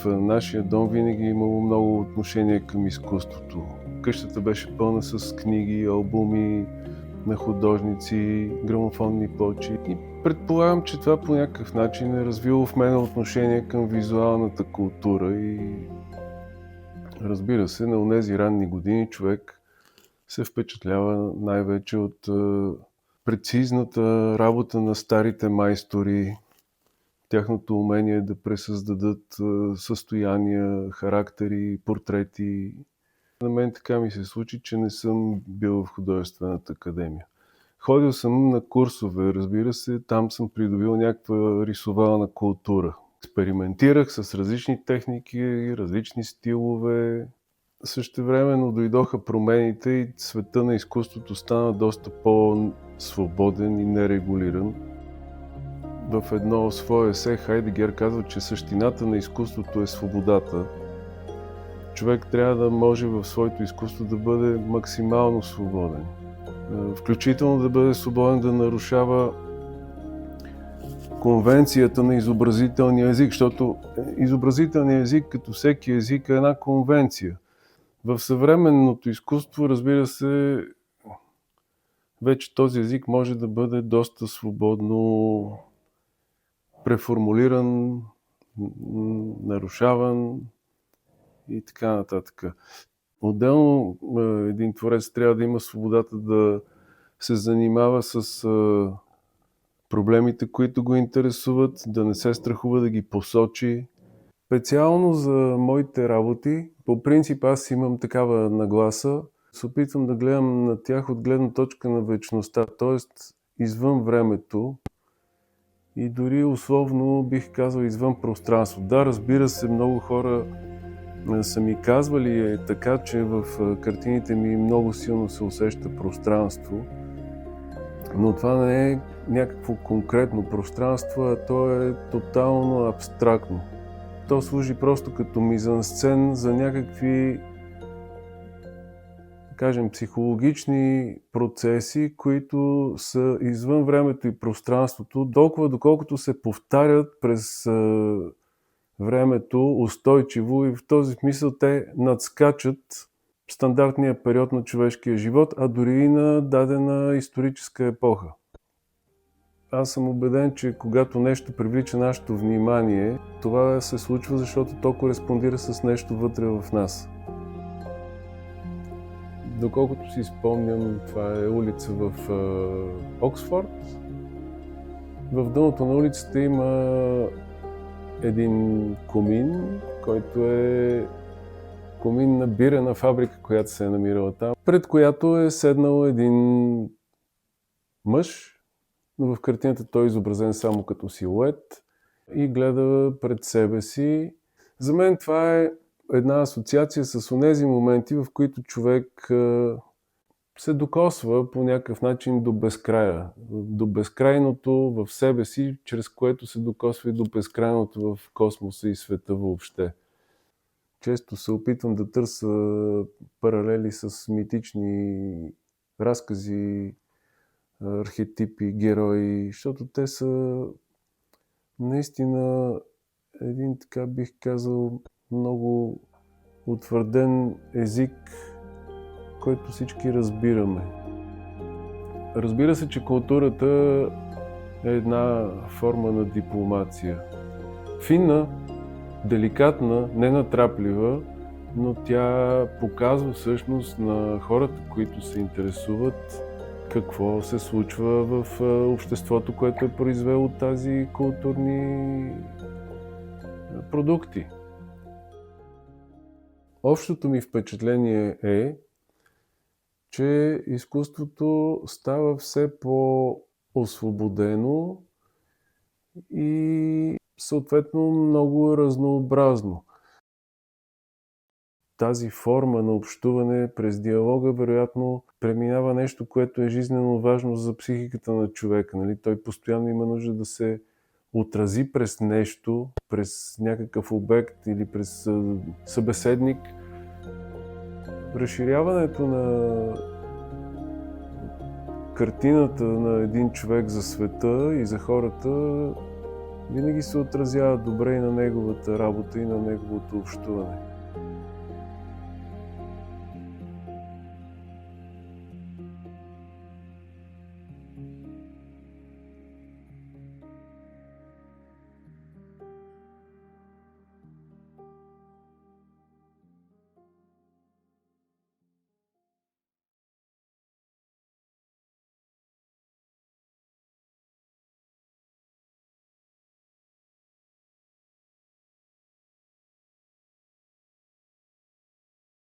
нашия дом винаги е имало много отношение към изкуството. Къщата беше пълна с книги, албуми на художници, грамофонни плочи. И предполагам, че това по някакъв начин е развило в мен отношение към визуалната култура и разбира се, на онези ранни години човек се впечатлява най-вече от прецизната работа на старите майстори, тяхното умение да пресъздадат състояния, характери, портрети. На мен така ми се случи, че не съм бил в художествената академия. Ходил съм на курсове, разбира се, там съм придобил някаква рисувална култура. Експериментирах с различни техники, различни стилове. Същевременно дойдоха промените и света на изкуството стана доста по-свободен и нерегулиран. В едно свое есе Хайдегер казва, че същината на изкуството е свободата. Човек трябва да може в своето изкуство да бъде максимално свободен. Включително да бъде свободен да нарушава конвенцията на изобразителния език, защото изобразителният език, като всеки език, е една конвенция. В съвременното изкуство, разбира се, вече този език може да бъде доста свободно преформулиран, нарушаван и така нататък. Отделно един творец трябва да има свободата да се занимава с проблемите, които го интересуват, да не се страхува да ги посочи. Специално за моите работи, по принцип аз имам такава нагласа, се опитвам да гледам на тях от гледна точка на вечността, т.е. извън времето и дори условно бих казал извън пространство. Да, разбира се, много хора са ми казвали така, че в картините ми много силно се усеща пространство, но това не е някакво конкретно пространство, а то е тотално абстрактно. То служи просто като мизансцен за някакви, да кажем, психологични процеси, които са извън времето и пространството, толкова доколкото се повтарят през времето устойчиво и в този смисъл те надскачат стандартния период на човешкия живот, а дори и на дадена историческа епоха. Аз съм убеден, че когато нещо привлича нашето внимание, това се случва, защото то кореспондира с нещо вътре в нас. Доколкото си спомням, това е улица в Оксфорд. В дъното на улицата има един комин, който е комин на бирена фабрика, която се е намирала там, пред която е седнал един мъж, но в картината той е изобразен само като силует и гледа пред себе си. За мен това е една асоциация с онези моменти, в които човек се докосва по някакъв начин до безкрая, до безкрайното в себе си, чрез което се докосва и до безкрайното в космоса и света въобще. Често се опитвам да търся паралели с митични разкази, архетипи, герои, защото те са наистина един, така бих казал, много утвърден език, който всички разбираме. Разбира се, че културата е една форма на дипломация. Финна, деликатна, ненатраплива, но тя показва всъщност на хората, които се интересуват, какво се случва в обществото, което е произвело тази културни продукти. Общото ми впечатление е, че изкуството става все по-освободено и съответно много разнообразно. Тази форма на общуване през диалога вероятно преминава нещо, което е жизнено важно за психиката на човека. Нали? Той постоянно има нужда да се отрази през нещо, през някакъв обект или през събеседник. Разширяването на картината на един човек за света и за хората винаги се отразява добре и на неговата работа и на неговото общуване.